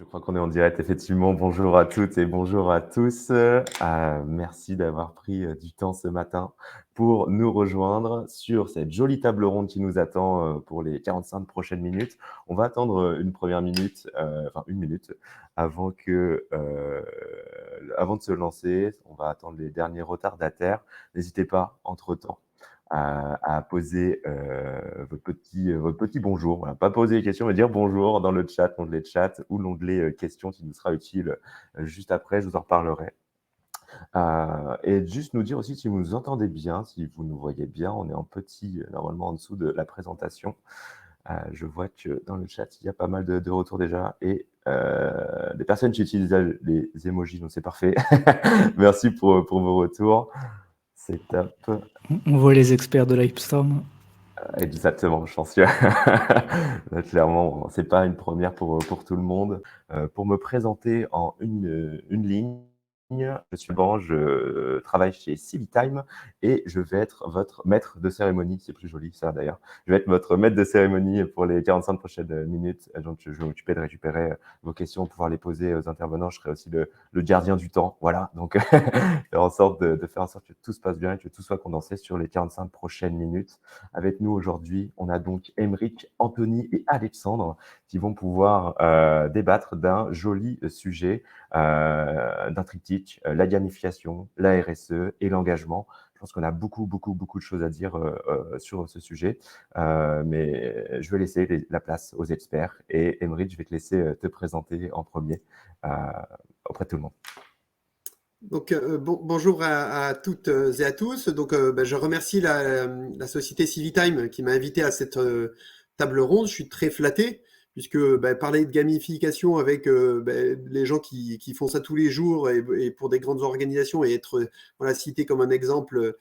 Je crois qu'on est en direct, effectivement. Bonjour à toutes et bonjour à tous. Merci d'avoir pris du temps ce matin pour nous rejoindre sur cette jolie table ronde qui nous attend pour les 45 prochaines minutes. On va attendre une première minute, enfin une minute, avant avant de se lancer. On va attendre les derniers retardataires. N'hésitez pas, entre-temps, à poser votre petit bonjour. Voilà, pas poser des questions, mais dire bonjour dans le chat, l'onglet chat ou l'onglet questions qui nous sera utile juste après. Je vous en reparlerai. Et juste nous dire aussi si vous nous entendez bien, si vous nous voyez bien. On est en petit, normalement en dessous de la présentation. Je vois que dans le chat, il y a pas mal de retours déjà et des personnes qui utilisent les emojis, donc c'est parfait. Merci pour vos retours. C'est top. On voit les experts de Livestorm. Exactement, je pense que clairement, c'est pas une première pour tout le monde. Pour me présenter en une ligne, je suis Ban, je travaille chez Civitime et je vais être votre maître de cérémonie. C'est plus joli ça d'ailleurs. Je vais être votre maître de cérémonie pour les 45 prochaines minutes. Donc je vais m'occuper de récupérer vos questions, pouvoir les poser aux intervenants. Je serai aussi le gardien du temps. Voilà, donc faire en sorte de faire en sorte que tout se passe bien et que tout soit condensé sur les 45 prochaines minutes. Avec nous aujourd'hui, on a donc Aymeric, Anthony et Alexandre qui vont pouvoir débattre d'un joli sujet, d'un triptyque, la gamification, la RSE et l'engagement. Je pense qu'on a beaucoup de choses à dire sur ce sujet, mais je vais laisser la place aux experts. Et Aymeric, je vais te laisser te présenter en premier auprès de tout le monde. Donc, bonjour à toutes et à tous. Donc, je remercie la société Civitime qui m'a invité à cette table ronde. Je suis très flatté puisque parler de gamification avec les gens qui font ça tous les jours et pour des grandes organisations et être voilà, cité comme un exemple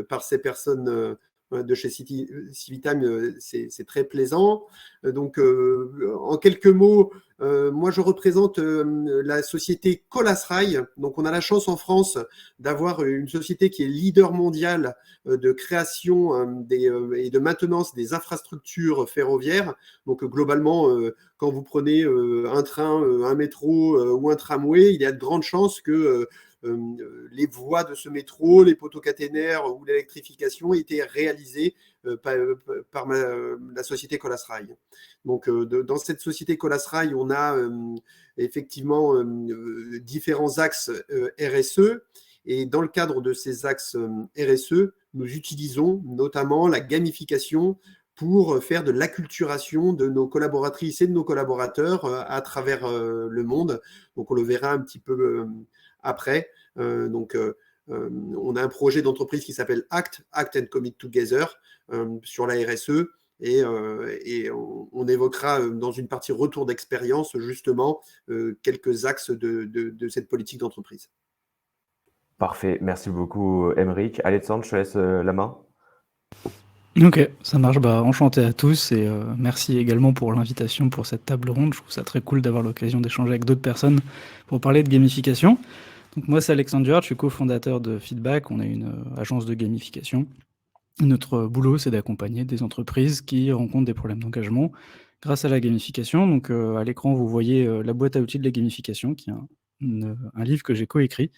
par ces personnes de chez Civitime, c'est très plaisant. Donc, en quelques mots, moi, je représente la société Colasrail. Donc, on a la chance en France d'avoir une société qui est leader mondial de création et de maintenance des infrastructures ferroviaires. Donc, globalement, quand vous prenez un train, un métro ou un tramway, il y a de grandes chances que les voies de ce métro, les poteaux caténaires ou l'électrification aient été réalisées par la société Colasrail. Donc, dans cette société Colasrail, on a effectivement différents axes RSE. Et dans le cadre de ces axes RSE, nous utilisons notamment la gamification pour faire de l'acculturation de nos collaboratrices et de nos collaborateurs à travers le monde. Donc, on le verra un petit peu après. On a un projet d'entreprise qui s'appelle Act and Commit Together sur la RSE. Et on évoquera dans une partie retour d'expérience justement quelques axes de cette politique d'entreprise. Parfait, merci beaucoup Aymeric. Alexandre, je te laisse la main. Ok, ça marche. Enchanté à tous et merci également pour l'invitation pour cette table ronde. Je trouve ça très cool d'avoir l'occasion d'échanger avec d'autres personnes pour parler de gamification. Donc moi, c'est Alexandre Duhart, je suis cofondateur de Feedback. On est une agence de gamification. Notre boulot, c'est d'accompagner des entreprises qui rencontrent des problèmes d'engagement grâce à la gamification. Donc à l'écran, vous voyez la boîte à outils de la gamification, qui est un livre que j'ai coécrit,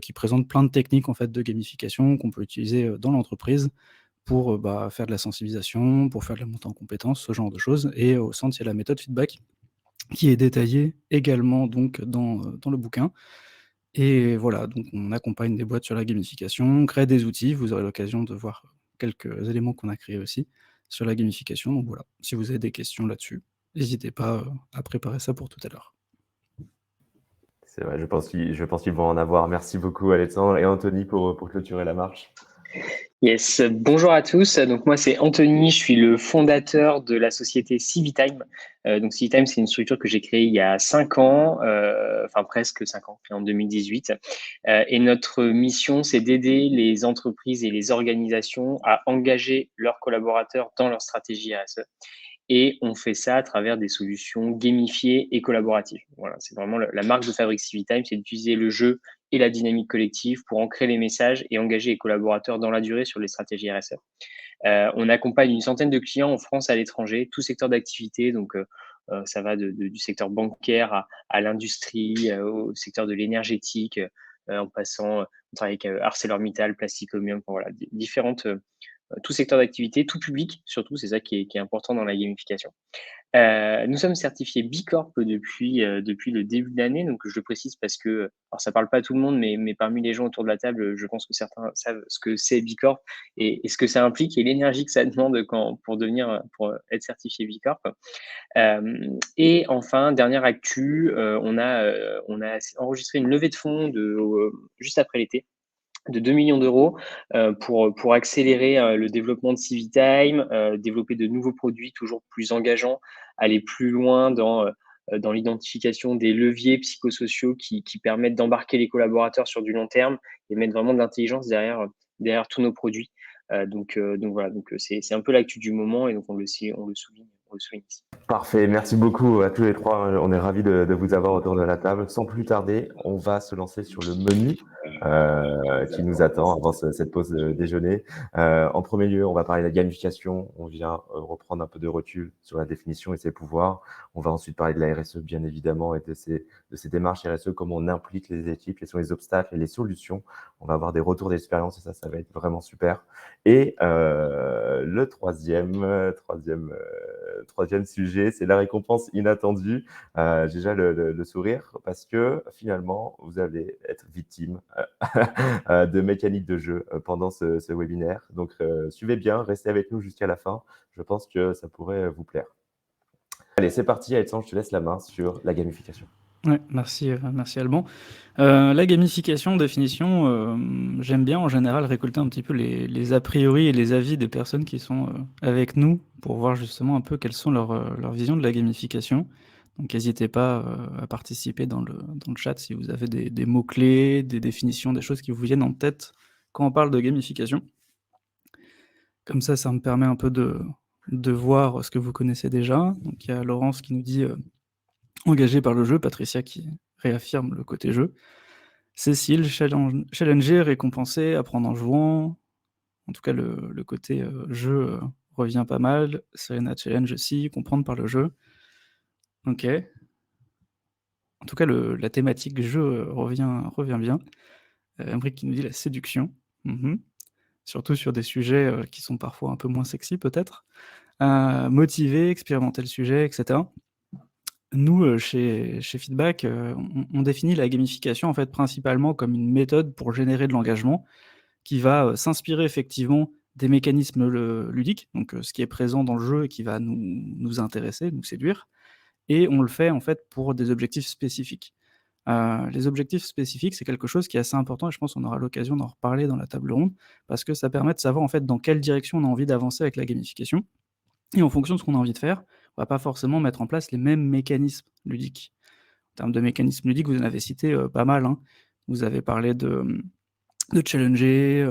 qui présente plein de techniques en fait, de gamification qu'on peut utiliser dans l'entreprise pour faire de la sensibilisation, pour faire de la montée en compétences, ce genre de choses. Et au centre, il y a la méthode feedback qui est détaillée également donc, dans le bouquin. Et voilà, donc on accompagne des boîtes sur la gamification, on crée des outils, vous aurez l'occasion de voir quelques éléments qu'on a créés aussi sur la gamification. Donc voilà, si vous avez des questions là-dessus, n'hésitez pas à préparer ça pour tout à l'heure. C'est vrai, je pense qu'ils vont en avoir. Merci beaucoup Alexandre et Anthony pour clôturer la marche. Yes, bonjour à tous. Donc moi c'est Anthony, je suis le fondateur de la société Civitime. Donc Civitime, c'est une structure que j'ai créée il y a 5 ans, enfin presque 5 ans, en 2018. Et notre mission, c'est d'aider les entreprises et les organisations à engager leurs collaborateurs dans leur stratégie RSE. Et on fait ça à travers des solutions gamifiées et collaboratives. Voilà, c'est vraiment la marque de fabrique Civitime, c'est d'utiliser le jeu et la dynamique collective pour ancrer les messages et engager les collaborateurs dans la durée sur les stratégies RSE. On accompagne une centaine de clients en France et à l'étranger, tout secteur d'activité, donc Ça va du secteur bancaire à l'industrie, au secteur de l'énergétique, en passant, on travaille avec ArcelorMittal, Plastic Omnium, enfin, voilà, différentes, tout secteur d'activité, tout public surtout, c'est ça qui est important dans la gamification. Nous sommes certifiés B Corp depuis le début de l'année, donc je le précise parce que, alors ça parle pas à tout le monde, mais parmi les gens autour de la table, je pense que certains savent ce que c'est B Corp et ce que ça implique et l'énergie que ça demande pour être certifié B Corp. Et enfin, dernière actu, on a enregistré une levée de fonds juste après l'été de 2 millions d'euros pour accélérer le développement de Civitime, développer de nouveaux produits toujours plus engageants, aller plus loin dans l'identification des leviers psychosociaux qui permettent d'embarquer les collaborateurs sur du long terme et mettre vraiment de l'intelligence derrière tous nos produits. Donc voilà, c'est un peu l'actu du moment et donc on le souligne ici. Parfait, merci beaucoup à tous les trois. On est ravis de vous avoir autour de la table. Sans plus tarder, on va se lancer sur le menu qui nous attend avant cette pause déjeuner. En premier lieu, on va parler de la gamification. On vient reprendre un peu de recul sur la définition et ses pouvoirs. On va ensuite parler de la RSE, bien évidemment, et de ces démarches RSE, comment on implique les équipes, quels sont les obstacles et les solutions. On va avoir des retours d'expérience et ça va être vraiment super. Et le troisième sujet, c'est la récompense inattendue. Déjà le sourire, parce que finalement, vous allez être victime de mécaniques de jeu pendant ce webinaire. Donc, suivez bien, restez avec nous jusqu'à la fin. Je pense que ça pourrait vous plaire. Allez, c'est parti. Alexandre, je te laisse la main sur la gamification. Ouais, merci Alban. La gamification, définition, j'aime bien en général récolter un petit peu les a priori et les avis des personnes qui sont avec nous pour voir justement un peu quelles sont leurs visions de la gamification. Donc n'hésitez pas à participer dans le chat si vous avez des mots-clés, des définitions, des choses qui vous viennent en tête quand on parle de gamification. Comme ça me permet un peu de voir ce que vous connaissez déjà. Donc il y a Laurence qui nous dit engagé par le jeu, Patricia qui réaffirme le côté jeu, Cécile, challenger, récompenser, apprendre en jouant, en tout cas le côté jeu revient pas mal, Serena challenge aussi, comprendre par le jeu, ok. En tout cas la thématique jeu revient bien. Emric qui nous dit la séduction, surtout sur des sujets qui sont parfois un peu moins sexy peut-être, motiver, expérimenter le sujet, etc. Nous, chez Feedback, on définit la gamification en fait principalement comme une méthode pour générer de l'engagement qui va s'inspirer effectivement des mécanismes ludiques, donc ce qui est présent dans le jeu et qui va nous intéresser, nous séduire, et on le fait en fait pour des objectifs spécifiques. Les objectifs spécifiques, c'est quelque chose qui est assez important et je pense qu'on aura l'occasion d'en reparler dans la table ronde, parce que ça permet de savoir en fait dans quelle direction on a envie d'avancer avec la gamification. Et en fonction de ce qu'on a envie de faire, on va pas forcément mettre en place les mêmes mécanismes ludiques. En termes de mécanismes ludiques, vous en avez cité pas mal. Vous avez parlé de challenger,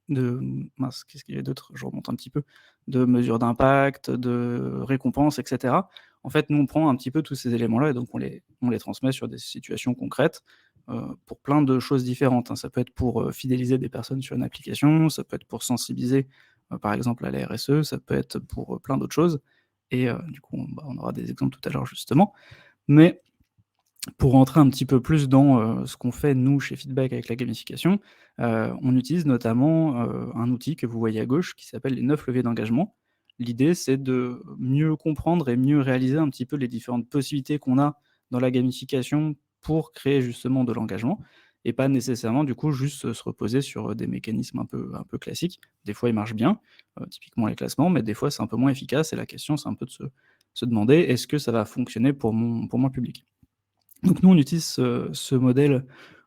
mince, qu'est-ce qu'il y a d'autre? Je remonte un petit peu. De mesures d'impact, de récompenses, etc. En fait, nous, on prend un petit peu tous ces éléments-là et donc on les transmet sur des situations concrètes pour plein de choses différentes. Ça peut être pour fidéliser des personnes sur une application, ça peut être pour sensibiliser par exemple à la RSE, ça peut être pour plein d'autres choses. Et du coup, on aura des exemples tout à l'heure justement. Mais pour rentrer un petit peu plus dans ce qu'on fait nous chez Feedback avec la gamification, on utilise notamment un outil que vous voyez à gauche qui s'appelle les 9 leviers d'engagement. L'idée, c'est de mieux comprendre et mieux réaliser un petit peu les différentes possibilités qu'on a dans la gamification pour créer justement de l'engagement et pas nécessairement du coup juste se reposer sur des mécanismes un peu classiques. Des fois, ils marchent bien, typiquement les classements, mais des fois, c'est un peu moins efficace et la question, c'est un peu de se demander est-ce que ça va fonctionner pour mon public. Donc nous, on utilise ce modèle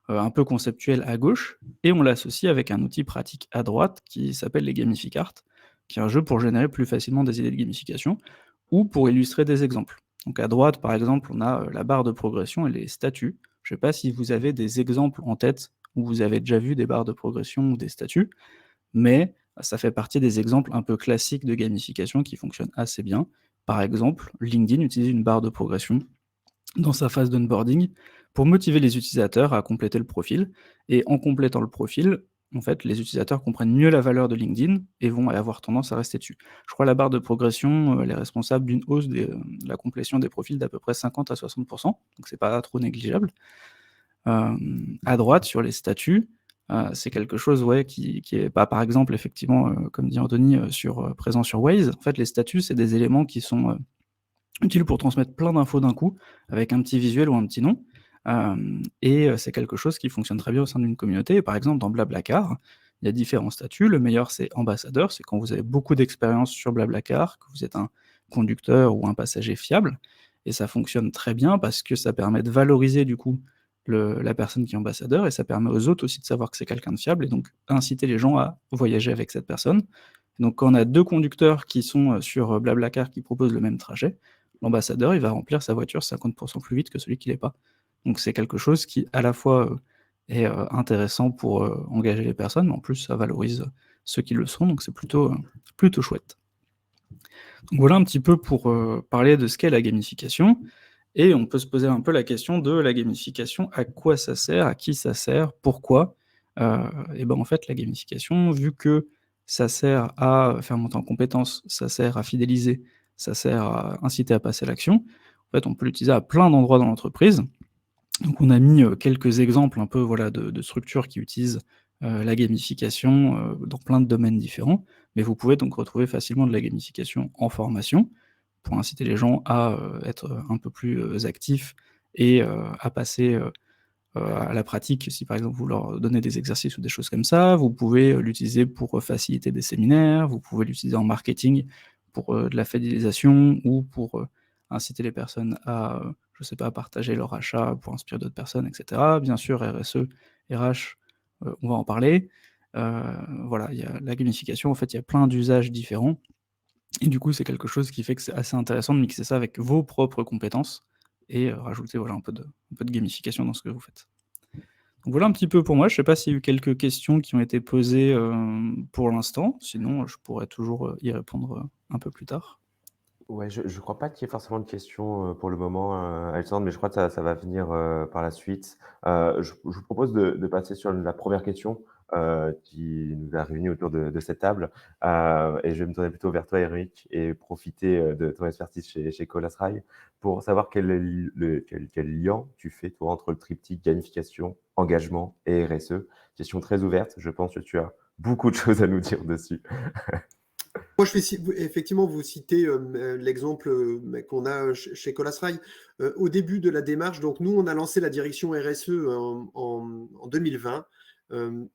un peu conceptuel à gauche et on l'associe avec un outil pratique à droite qui s'appelle les Gamificart, qui est un jeu pour générer plus facilement des idées de gamification ou pour illustrer des exemples. Donc à droite, par exemple, on a la barre de progression et les statuts. Je ne sais pas si vous avez des exemples en tête où vous avez déjà vu des barres de progression ou des statuts, mais ça fait partie des exemples un peu classiques de gamification qui fonctionnent assez bien. Par exemple, LinkedIn utilise une barre de progression dans sa phase d'onboarding pour motiver les utilisateurs à compléter le profil. Et en complétant le profil, en fait, les utilisateurs comprennent mieux la valeur de LinkedIn et vont avoir tendance à rester dessus. Je crois la barre de progression, elle est responsable d'une hausse de la complétion des profils d'à peu près 50 à 60%, donc c'est pas trop négligeable. À droite, sur les statuts, c'est quelque chose qui est pas, par exemple, effectivement, comme dit Anthony, présent sur Waze. En fait, les statuts, c'est des éléments qui sont utiles pour transmettre plein d'infos d'un coup, avec un petit visuel ou un petit nom. C'est quelque chose qui fonctionne très bien au sein d'une communauté. Par exemple, dans Blablacar, il y a différents statuts. Le meilleur, c'est ambassadeur, c'est quand vous avez beaucoup d'expérience sur Blablacar, que vous êtes un conducteur ou un passager fiable. Et ça fonctionne très bien parce que ça permet de valoriser du coup la personne qui est ambassadeur, et ça permet aux autres aussi de savoir que c'est quelqu'un de fiable, et donc inciter les gens à voyager avec cette personne. Donc quand on a 2 conducteurs qui sont sur Blablacar qui proposent le même trajet, l'ambassadeur, il va remplir sa voiture 50% plus vite que celui qui l'est pas. Donc c'est quelque chose qui, à la fois, est intéressant pour engager les personnes, mais en plus, ça valorise ceux qui le sont, donc c'est plutôt chouette. Donc voilà un petit peu pour parler de ce qu'est la gamification, et on peut se poser un peu la question de la gamification, à quoi ça sert, à qui ça sert, pourquoi? Et ben en fait, la gamification, vu que ça sert à faire monter en compétences, ça sert à fidéliser, ça sert à inciter à passer à l'action, en fait, on peut l'utiliser à plein d'endroits dans l'entreprise. Donc on a mis quelques exemples un peu voilà, de structures qui utilisent la gamification dans plein de domaines différents, mais vous pouvez donc retrouver facilement de la gamification en formation pour inciter les gens à être un peu plus actifs et à passer à la pratique. Si par exemple vous leur donnez des exercices ou des choses comme ça, vous pouvez l'utiliser pour faciliter des séminaires, vous pouvez l'utiliser en marketing pour de la fidélisation ou pour inciter les personnes à, je sais pas, partager leur achat pour inspirer d'autres personnes, etc. Bien sûr, RSE, RH, on va en parler. Voilà, il y a la gamification, en fait, il y a plein d'usages différents. Et du coup, c'est quelque chose qui fait que c'est assez intéressant de mixer ça avec vos propres compétences et rajouter voilà, un peu de gamification dans ce que vous faites. Donc voilà un petit peu pour moi. Je ne sais pas s'il y a eu quelques questions qui ont été posées pour l'instant. Sinon, je pourrais toujours y répondre un peu plus tard. Ouais, je crois pas qu'il y ait forcément de questions, pour le moment, Alexandre, mais je crois que ça va venir, par la suite. Je vous propose de passer sur la première question, qui nous a réunis autour de cette table. Et je vais me tourner plutôt vers toi, Eric, et profiter, de ton expertise chez Colas Rail pour savoir quel est quel lien tu fais, toi, entre le triptyque gamification, engagement et RSE? Question très ouverte, je pense que tu as beaucoup de choses à nous dire dessus. Moi, effectivement, vous citez l'exemple qu'on a chez Colas Rail. Au début de la démarche, donc nous, on a lancé la direction RSE en 2020. Je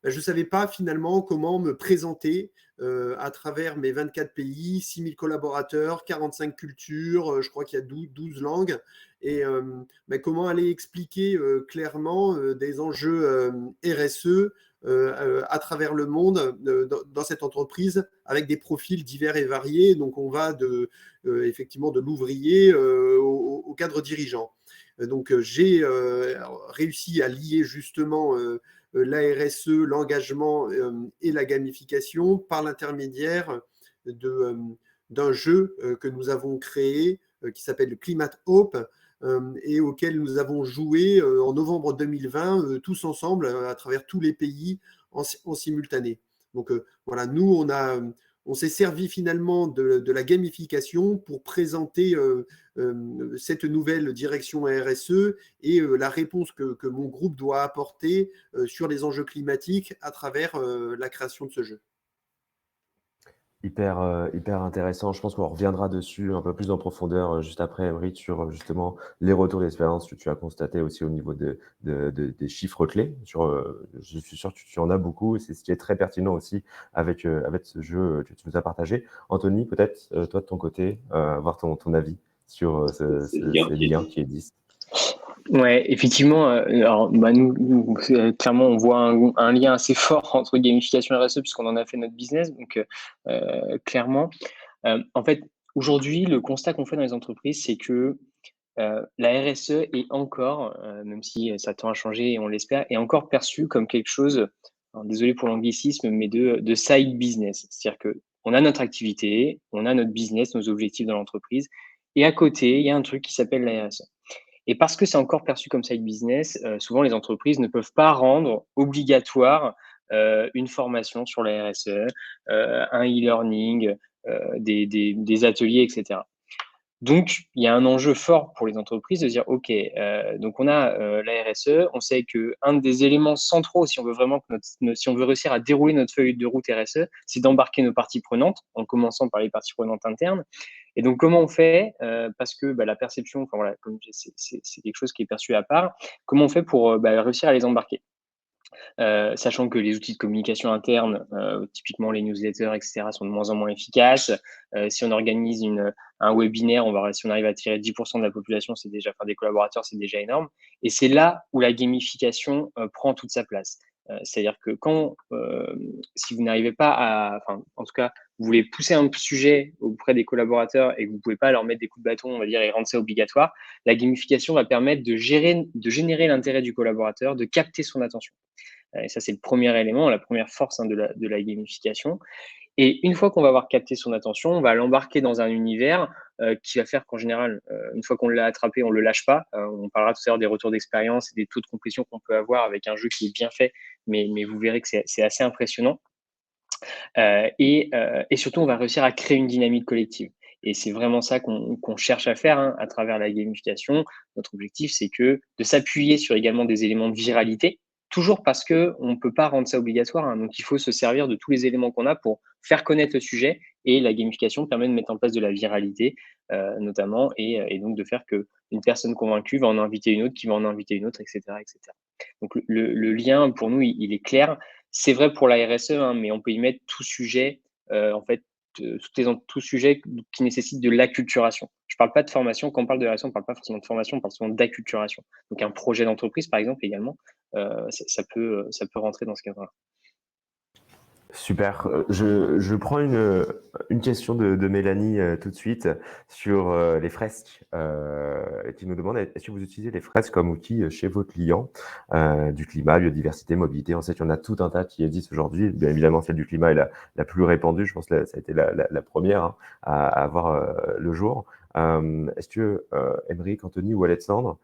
ne savais pas finalement comment me présenter à travers mes 24 pays, 6000 collaborateurs, 45 cultures, je crois qu'il y a 12 langues, et comment aller expliquer clairement des enjeux RSE à travers le monde dans cette entreprise avec des profils divers et variés. Donc on va effectivement de l'ouvrier au cadre dirigeant. Donc j'ai réussi à lier justement la RSE, l'engagement et la gamification par l'intermédiaire d'un jeu que nous avons créé qui s'appelle le Climate Hope, et auquel nous avons joué en novembre 2020 tous ensemble à travers tous les pays en simultané. Donc voilà, nous on s'est servi finalement de la gamification pour présenter cette nouvelle direction RSE et la réponse que mon groupe doit apporter sur les enjeux climatiques à travers la création de ce jeu. Hyper intéressant. Je pense qu'on reviendra dessus un peu plus en profondeur, juste après, Brice, sur justement les retours d'expérience que tu as constatés aussi au niveau des chiffres clés. Je suis sûr que tu en as beaucoup, et c'est ce qui est très pertinent aussi avec ce jeu que tu nous as partagé. Anthony, peut-être, toi de ton côté, avoir ton avis sur ces liens qui existent. Ouais, effectivement. Alors, nous, clairement, on voit un lien assez fort entre gamification et RSE puisqu'on en a fait notre business. Donc, clairement, en fait, aujourd'hui, le constat qu'on fait dans les entreprises, c'est que la RSE est encore, même si ça tend à changer et on l'espère, est encore perçue comme quelque chose, alors, désolé pour l'anglicisme, mais de side business. C'est-à-dire que on a notre activité, on a notre business, nos objectifs dans l'entreprise, et à côté, il y a un truc qui s'appelle la RSE. Et parce que c'est encore perçu comme side business, souvent les entreprises ne peuvent pas rendre obligatoire une formation sur la RSE, un e-learning, des ateliers, etc. Donc, il y a un enjeu fort pour les entreprises de dire, OK, donc on a la RSE, on sait qu'un des éléments centraux, si on veut vraiment que si on veut réussir à dérouler notre feuille de route RSE, c'est d'embarquer nos parties prenantes, en commençant par les parties prenantes internes. Et donc, comment on fait parce que la perception, enfin voilà, comme c'est quelque chose qui est perçu à part, comment on fait pour réussir à les embarquer sachant que les outils de communication interne, typiquement les newsletters, etc., sont de moins en moins efficaces. Si on organise un webinaire, si on arrive à attirer 10% de la population, c'est déjà, enfin, des collaborateurs, c'est déjà énorme. Et c'est là où la gamification prend toute sa place. C'est-à-dire que si vous n'arrivez pas enfin, en tout cas, vous voulez pousser un sujet auprès des collaborateurs et que vous ne pouvez pas leur mettre des coups de bâton, on va dire, et rendre ça obligatoire, la gamification va permettre de générer l'intérêt du collaborateur, de capter son attention. Et ça, c'est le premier élément, la première force de la gamification. Et une fois qu'on va avoir capté son attention, on va l'embarquer dans un univers qui va faire qu'en général, une fois qu'on l'a attrapé, on ne le lâche pas. On parlera tout à l'heure des retours d'expérience et des taux de complétion qu'on peut avoir avec un jeu qui est bien fait, mais vous verrez que c'est assez impressionnant. Et surtout, on va réussir à créer une dynamique collective. Et c'est vraiment ça qu'on cherche à faire à travers la gamification. Notre objectif, c'est de s'appuyer sur également des éléments de viralité, toujours parce qu'on ne peut pas rendre ça obligatoire. Donc, il faut se servir de tous les éléments qu'on a pour faire connaître le sujet. Et la gamification permet de mettre en place de la viralité, notamment, et donc de faire qu'une personne convaincue va en inviter une autre, qui va en inviter une autre, etc. etc. Donc, le lien, pour nous, il est clair. C'est vrai pour la RSE, mais on peut y mettre tout sujet, en fait, tout sujet qui nécessite de l'acculturation. Je ne parle pas de formation. Quand on parle de RSE, on ne parle pas forcément de formation, on parle souvent d'acculturation. Donc, un projet d'entreprise, par exemple, également, ça peut rentrer dans ce cadre-là. Super. Je prends une question de Mélanie tout de suite sur les fresques qui nous demande est-ce que vous utilisez les fresques comme outil chez vos clients du climat, biodiversité, mobilité. On sait qu'il y en a tout un tas qui existent aujourd'hui. Bien évidemment, celle du climat est la plus répandue. Je pense que ça a été la première à avoir le jour. Est-ce que Aymeric, Anthony ou Alexandre,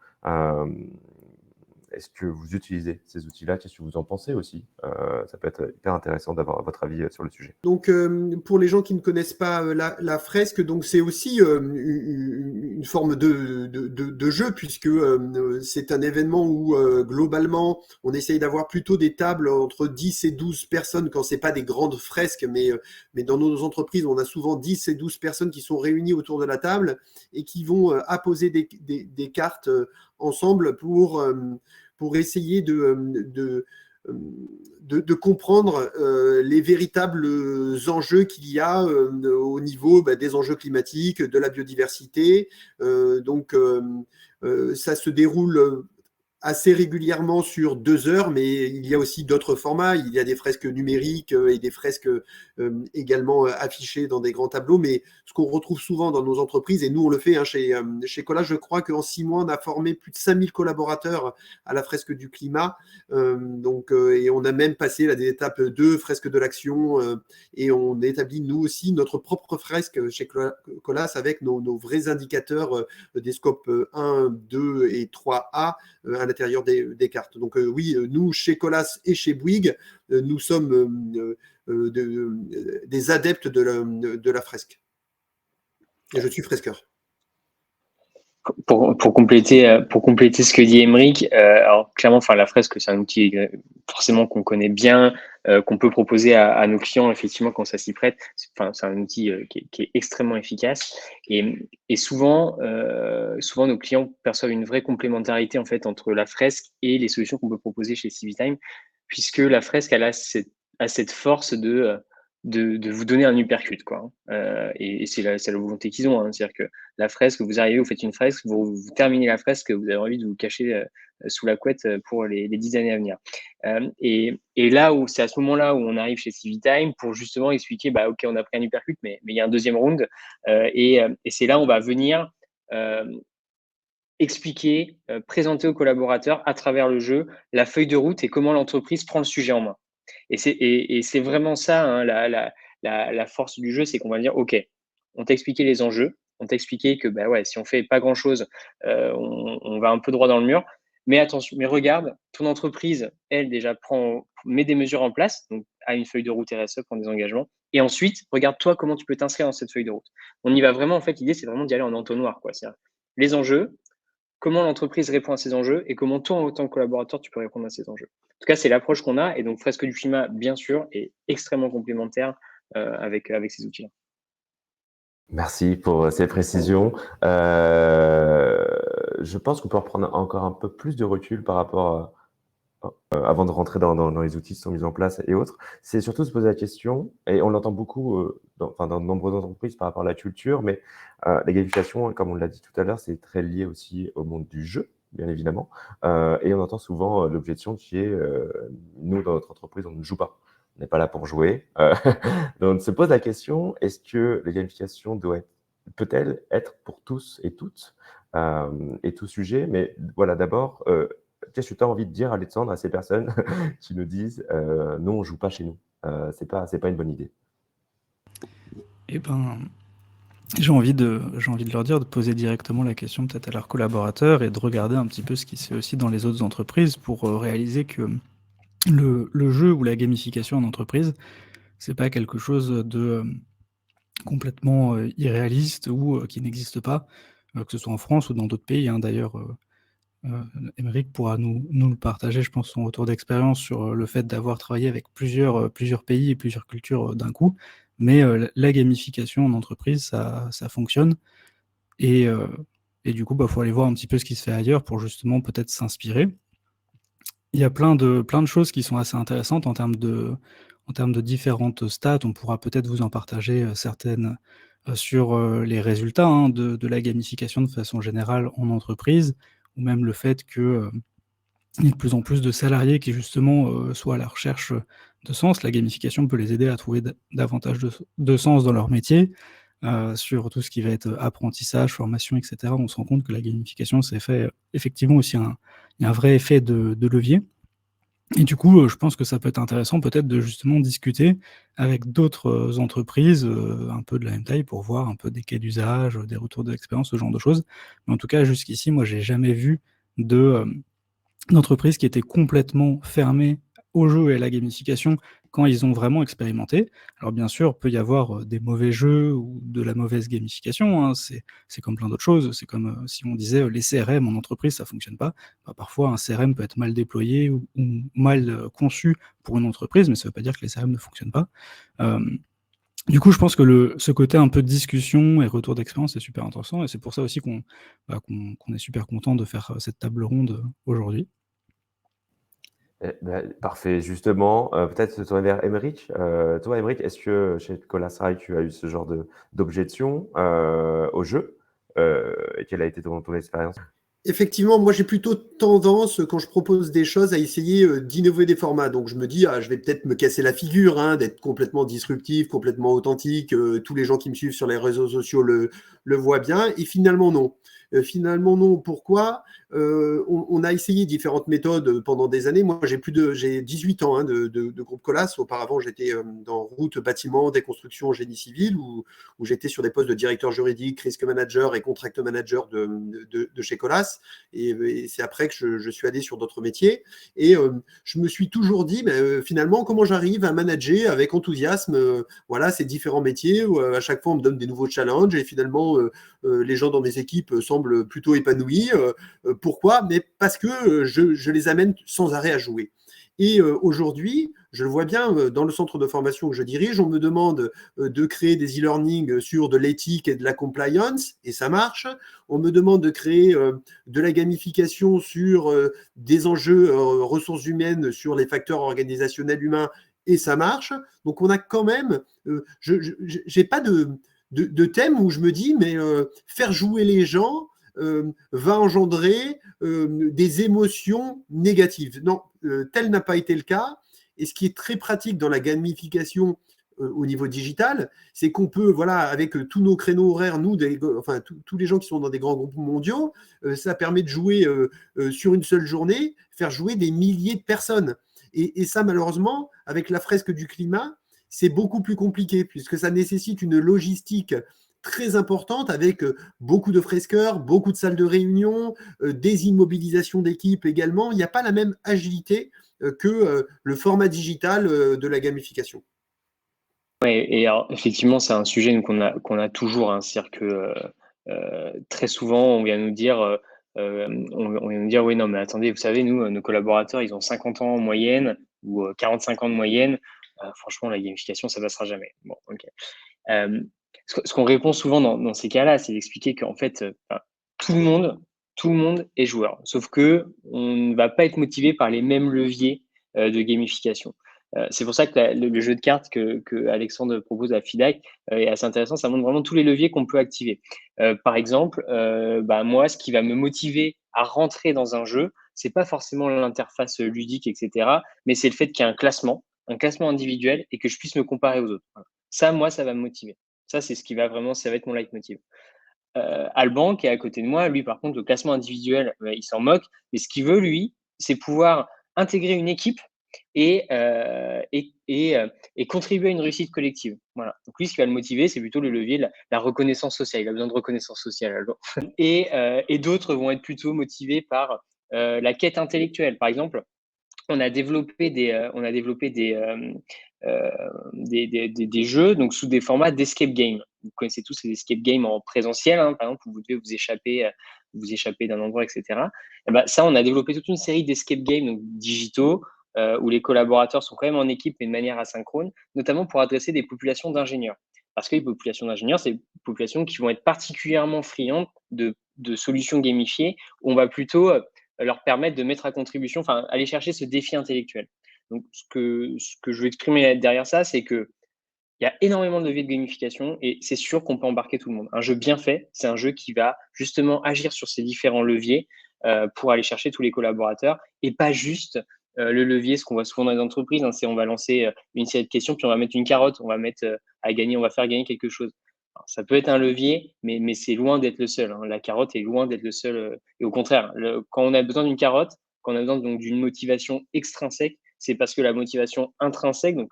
est-ce que vous utilisez ces outils-là? Qu'est-ce que vous en pensez aussi? Ça peut être hyper intéressant d'avoir votre avis sur le sujet. Donc, pour les gens qui ne connaissent pas la fresque, donc c'est aussi une forme de jeu, puisque c'est un événement où globalement on essaye d'avoir plutôt des tables entre 10 et 12 personnes quand c'est pas des grandes fresques, mais dans nos entreprises on a souvent 10 et 12 personnes qui sont réunies autour de la table et qui vont apposer des cartes ensemble pour essayer de comprendre les véritables enjeux qu'il y a au niveau des enjeux climatiques, de la biodiversité. Donc, ça se déroule assez régulièrement sur 2 heures, mais il y a aussi d'autres formats. Il y a des fresques numériques et des fresques également affichées dans des grands tableaux. Mais ce qu'on retrouve souvent dans nos entreprises, et nous on le fait chez Colas, je crois qu'en 6 mois, on a formé plus de 5000 collaborateurs à la fresque du climat. Et on a même passé des étapes 2, fresque de l'action, et on établit nous aussi notre propre fresque chez Colas avec nos vrais indicateurs des scopes 1, 2 et 3A à l'intérieur des cartes. Donc oui, nous, chez Colas et chez Bouygues, nous sommes des adeptes de la fresque. Et je suis fresqueur. Pour compléter ce que dit Aymeric, alors clairement, la fresque, c'est un outil forcément qu'on connaît bien, qu'on peut proposer à nos clients effectivement quand ça s'y prête. C'est un outil qui est extrêmement efficace et souvent nos clients perçoivent une vraie complémentarité en fait entre la fresque et les solutions qu'on peut proposer chez Civitime, puisque la fresque elle a cette force de vous donner un uppercut, quoi. Et c'est la volonté qu'ils ont. C'est-à-dire que la fresque, vous arrivez, vous faites une fresque, vous terminez la fresque, vous avez envie de vous cacher sous la couette pour les 10 années à venir. Et là où c'est à ce moment-là où on arrive chez Civitime pour justement expliquer, ok, on a pris un uppercut, mais il y a un deuxième round. Et c'est là où on va venir expliquer, présenter aux collaborateurs à travers le jeu la feuille de route et comment l'entreprise prend le sujet en main. Et c'est vraiment ça, la force du jeu, c'est qu'on va dire, OK, on t'a expliqué les enjeux, On t'a expliqué que si on fait pas grand-chose, on va un peu droit dans le mur. Mais attention, mais regarde, ton entreprise, elle, déjà met des mesures en place, donc a une feuille de route RSE, prend des engagements. Et ensuite, regarde toi comment tu peux t'inscrire dans cette feuille de route. On y va vraiment, en fait, l'idée, c'est vraiment d'y aller en entonnoir, quoi. C'est-à-dire les enjeux, comment l'entreprise répond à ces enjeux et comment toi, en tant que collaborateur, tu peux répondre à ces enjeux. En tout cas, c'est l'approche qu'on a. Et donc, Fresque du climat, bien sûr, est extrêmement complémentaire avec ces outils-là. Merci pour ces précisions. Je pense qu'on peut reprendre encore un peu plus de recul par rapport avant de rentrer dans les outils qui sont mis en place et autres. C'est surtout se poser la question, et on l'entend beaucoup dans de nombreuses entreprises par rapport à la culture, mais la gamification, comme on l'a dit tout à l'heure, c'est très lié aussi au monde du jeu, bien évidemment. Et on entend souvent l'objection qui est nous, dans notre entreprise, on ne joue pas. On n'est pas là pour jouer. Donc, on se pose la question, est-ce que la gamification peut-elle être pour tous et toutes et tout sujet? Mais voilà, d'abord, qu'est-ce que tu as envie de dire, Alexandre, à ces personnes qui nous disent non, on ne joue pas chez nous? C'est pas une bonne idée. Eh ben, j'ai envie de leur dire de poser directement la question peut-être à leurs collaborateurs et de regarder un petit peu ce qui se fait aussi dans les autres entreprises pour réaliser que le jeu ou la gamification en entreprise, c'est pas quelque chose de complètement irréaliste ou qui n'existe pas, que ce soit en France ou dans d'autres pays, hein. D'ailleurs, Aymeric pourra nous le partager, je pense, son retour d'expérience sur le fait d'avoir travaillé avec plusieurs pays et plusieurs cultures d'un coup. Mais la gamification en entreprise, ça fonctionne. Et du coup, faut aller voir un petit peu ce qui se fait ailleurs pour justement peut-être s'inspirer. Il y a plein de choses qui sont assez intéressantes en termes de différentes stats. On pourra peut-être vous en partager certaines sur les résultats, hein, de la gamification de façon générale en entreprise, ou même le fait que il y a de plus en plus de salariés qui justement soient à la recherche de sens. La gamification peut les aider à trouver davantage de sens dans leur métier. Sur tout ce qui va être apprentissage, formation, etc. On se rend compte que la gamification, c'est fait effectivement aussi il y a un vrai effet de levier. Et du coup, je pense que ça peut être intéressant peut-être de justement discuter avec d'autres entreprises un peu de la même taille pour voir un peu des cas d'usage, des retours d'expérience, ce genre de choses. Mais en tout cas, jusqu'ici, moi, j'ai jamais vu d'entreprise qui était complètement fermée au jeu et à la gamification quand ils ont vraiment expérimenté. Alors bien sûr, peut y avoir des mauvais jeux ou de la mauvaise gamification, hein, c'est comme plein d'autres choses. C'est comme si on disait les CRM en entreprise, ça fonctionne pas. Parfois, un CRM peut être mal déployé ou mal conçu pour une entreprise, mais ça veut pas dire que les CRM ne fonctionnent pas. Du coup, je pense que ce côté un peu de discussion et retour d'expérience est super intéressant, et c'est pour ça aussi qu'on est super content de faire cette table ronde aujourd'hui. Parfait. Justement, peut-être se tourner vers Aymeric. Toi, Aymeric, est-ce que chez Colasrail, tu as eu ce genre d'objection au jeu? Et quelle a été ton expérience? Effectivement, moi j'ai plutôt tendance, quand je propose des choses, à essayer d'innover des formats. Donc je me dis, je vais peut-être me casser la figure, hein, d'être complètement disruptif, complètement authentique. Tous les gens qui me suivent sur les réseaux sociaux le voient bien. Et finalement, non. Finalement, non. Pourquoi? On a essayé différentes méthodes pendant des années. Moi, j'ai 18 ans de groupe Colas. Auparavant, j'étais dans route, bâtiment, déconstruction, génie civil, où j'étais sur des postes de directeur juridique, risk manager et contract manager de chez Colas. Et c'est après que je suis allé sur d'autres métiers. Et je me suis toujours dit, finalement, comment j'arrive à manager avec enthousiasme voilà, ces différents métiers où à chaque fois on me donne des nouveaux challenges et finalement les gens dans mes équipes semblent plutôt épanouis. Pourquoi? Mais parce que je les amène sans arrêt à jouer. Et aujourd'hui, je le vois bien dans le centre de formation que je dirige, on me demande de créer des e-learning sur de l'éthique et de la compliance, et ça marche. On me demande de créer de la gamification sur des enjeux ressources humaines, sur les facteurs organisationnels humains, et ça marche. Donc on a quand même, j'ai pas de thème où je me dis, mais faire jouer les gens va engendrer des émotions négatives. Non, tel n'a pas été le cas. Et ce qui est très pratique dans la gamification au niveau digital, c'est qu'on peut, voilà, avec tous nos créneaux horaires, nous, tous les gens qui sont dans des grands groupes mondiaux, ça permet de jouer sur une seule journée, faire jouer des milliers de personnes. Et ça, malheureusement, avec la fresque du climat, c'est beaucoup plus compliqué, puisque ça nécessite une logistique très importante avec beaucoup de fresqueurs, beaucoup de salles de réunion, des immobilisations d'équipes également. Il n'y a pas la même agilité que le format digital de la gamification. Ouais, et alors, effectivement, c'est un sujet qu'on a toujours, hein, c'est-à-dire que très souvent, on vient nous dire, on vient nous dire, oui, non, mais attendez, vous savez, nous, nos collaborateurs, ils ont 50 ans en moyenne ou 45 ans de moyenne. Franchement, la gamification, ça passera jamais. Bon, ok. Ce qu'on répond souvent dans ces cas-là, c'est d'expliquer qu'en fait, tout le monde est joueur. Sauf que on ne va pas être motivé par les mêmes leviers de gamification. C'est pour ça que le jeu de cartes que Alexandre propose à FIDAC est assez intéressant. Ça montre vraiment tous les leviers qu'on peut activer. Par exemple, moi, ce qui va me motiver à rentrer dans un jeu, c'est pas forcément l'interface ludique, etc., mais c'est le fait qu'il y ait un classement individuel et que je puisse me comparer aux autres. Voilà. Ça, moi, ça va me motiver. Ça, c'est ce qui va vraiment, ça va être mon leitmotiv. Alban, qui est à côté de moi, lui, par contre, le classement individuel, il s'en moque. Mais ce qu'il veut, lui, c'est pouvoir intégrer une équipe et contribuer à une réussite collective. Voilà. Donc lui, ce qui va le motiver, c'est plutôt le levier de la reconnaissance sociale. Il a besoin de reconnaissance sociale, Alban. Et d'autres vont être plutôt motivés par la quête intellectuelle. Par exemple, on a développé des jeux donc sous des formats d'escape game. Vous connaissez tous ces escape games en présentiel, hein, par exemple, où vous devez vous échapper d'un endroit, etc. Et ben, ça, on a développé toute une série d'escape games donc, digitaux où les collaborateurs sont quand même en équipe mais de manière asynchrone, notamment pour adresser des populations d'ingénieurs. Parce que les populations d'ingénieurs, c'est des populations qui vont être particulièrement friandes de solutions gamifiées, où on va plutôt leur permettre de mettre à contribution, enfin, aller chercher ce défi intellectuel. Donc, ce que je veux exprimer derrière ça, c'est que il y a énormément de leviers de gamification et c'est sûr qu'on peut embarquer tout le monde. Un jeu bien fait, c'est un jeu qui va justement agir sur ces différents leviers pour aller chercher tous les collaborateurs et pas juste le levier, ce qu'on voit souvent dans les entreprises, hein, c'est on va lancer une série de questions, puis on va mettre une carotte, on va mettre à gagner, on va faire gagner quelque chose. Alors, ça peut être un levier, mais c'est loin d'être le seul. Hein. La carotte est loin d'être le seul. Et au contraire, quand on a besoin d'une carotte, quand on a besoin donc d'une motivation extrinsèque, c'est parce que la motivation intrinsèque, donc